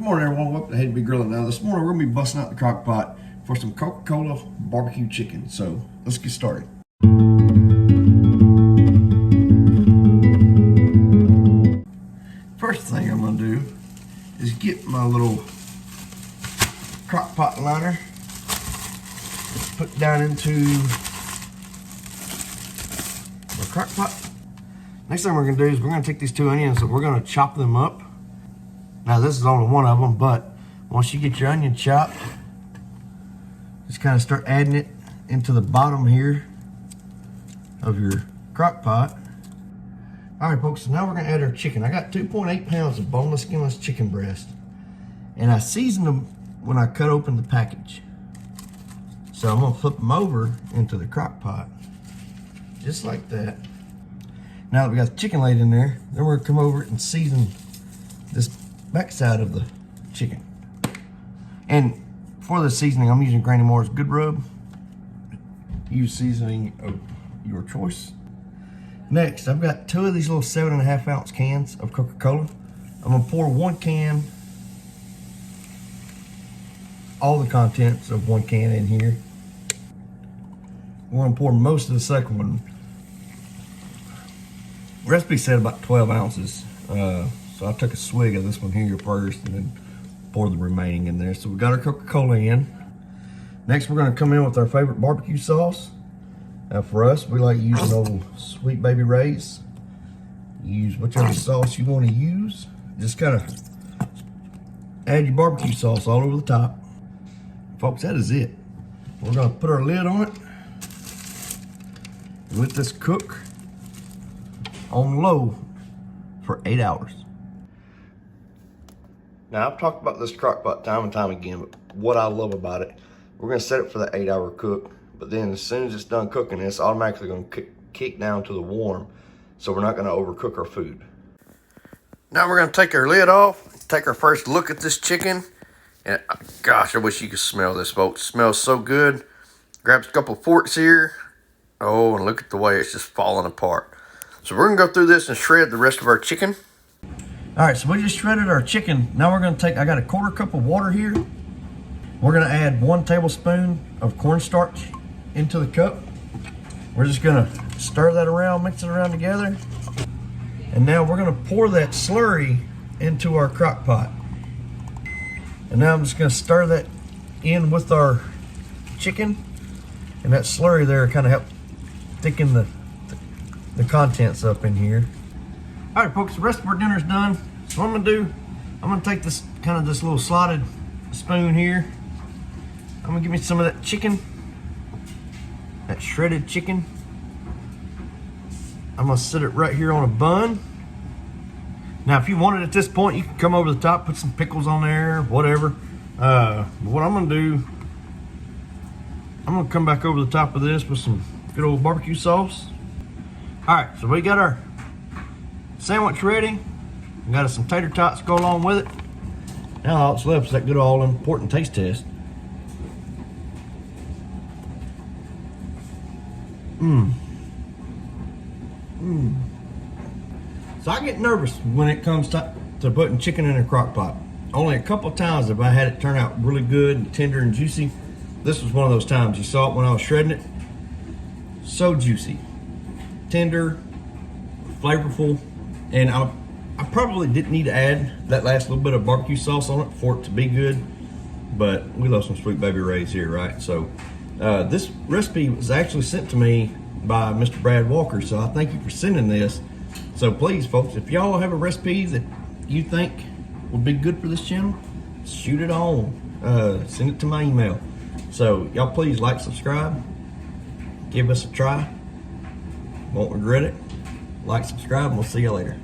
Good morning, everyone. Welcome to Hey to Be Grilling. Now, this morning we're going to be busting out the crock pot for some Coca Cola barbecue chicken. So let's get started. First thing I'm going to do is get my little crock pot liner, put down into the crock pot. Next thing we're going to do is we're going to take these two onions and we're going to chop them up. Now this is only one of them, but once you get your onion chopped, just kind of start adding it into the bottom here of your crock pot. All right, folks, so now we're gonna add our chicken. I got 2.8 pounds of boneless, skinless chicken breast, and I seasoned them when I cut open the package. So I'm gonna flip them over into the crock pot, just like that. Now that we got the chicken laid in there, then we're gonna come over and season this backside of the chicken. And for the seasoning, I'm using Granny Moore's Good Rub. Use seasoning of your choice. Next, I've got two of these little 7.5 ounce cans of Coca Cola. I'm gonna pour one can, all the contents of one can in here. We're gonna pour most of the second one. Recipe said about 12 ounces. So I took a swig of this one here first and then poured the remaining in there. So we got our Coca-Cola in. Next, we're gonna come in with our favorite barbecue sauce. Now for us, we like using old Sweet Baby Ray's. Use whichever sauce you wanna use. Just kind of add your barbecue sauce all over the top. Folks, that is it. We're gonna put our lid on it. Let this cook on low for 8 hours. Now, I've talked about this crock pot time and time again, but what I love about it, we're gonna set it for the 8-hour cook, but then as soon as it's done cooking, it's automatically gonna kick down to the warm, so we're not gonna overcook our food. Now we're gonna take our lid off, take our first look at this chicken, and gosh, I wish you could smell this, folks. It smells so good. Grab a couple of forks here. Oh, and look at the way it's just falling apart. So we're gonna go through this and shred the rest of our chicken. All right, so we just shredded our chicken. Now we're gonna take, I got a 1/4 cup of water here. We're gonna add 1 tablespoon of cornstarch into the cup. We're just gonna stir that around, mix it around together. And now we're gonna pour that slurry into our crock pot. And now I'm just gonna stir that in with our chicken. And that slurry there kind of help thicken the contents up in here. All right, folks, the rest of our dinner's done. So what I'm gonna do, I'm gonna take this this little slotted spoon here. I'm gonna give me some of that chicken, that shredded chicken. I'm gonna sit it right here on a bun. Now, if you wanted at this point, you can come over the top, put some pickles on there, whatever. But what I'm gonna do, I'm gonna come back over the top of this with some good old barbecue sauce. All right, so we got our sandwich ready. We got some tater tots to go along with it. Now all that's left is that good all important taste test. So I get nervous when it comes to putting chicken in a crock pot. Only a couple times have I had it turn out really good and tender and juicy. This was one of those times. You saw it when I was shredding it. So juicy, tender, flavorful. And I probably didn't need to add that last little bit of barbecue sauce on it for it to be good, but we love some Sweet Baby Ray's here, right? So this recipe was actually sent to me by Mr. Brad Walker, so I thank you for sending this. So please, folks, if y'all have a recipe that you think would be good for this channel, shoot it on, send it to my email. So y'all please like, subscribe, give us a try, won't regret it. Like, subscribe, and we'll see you later.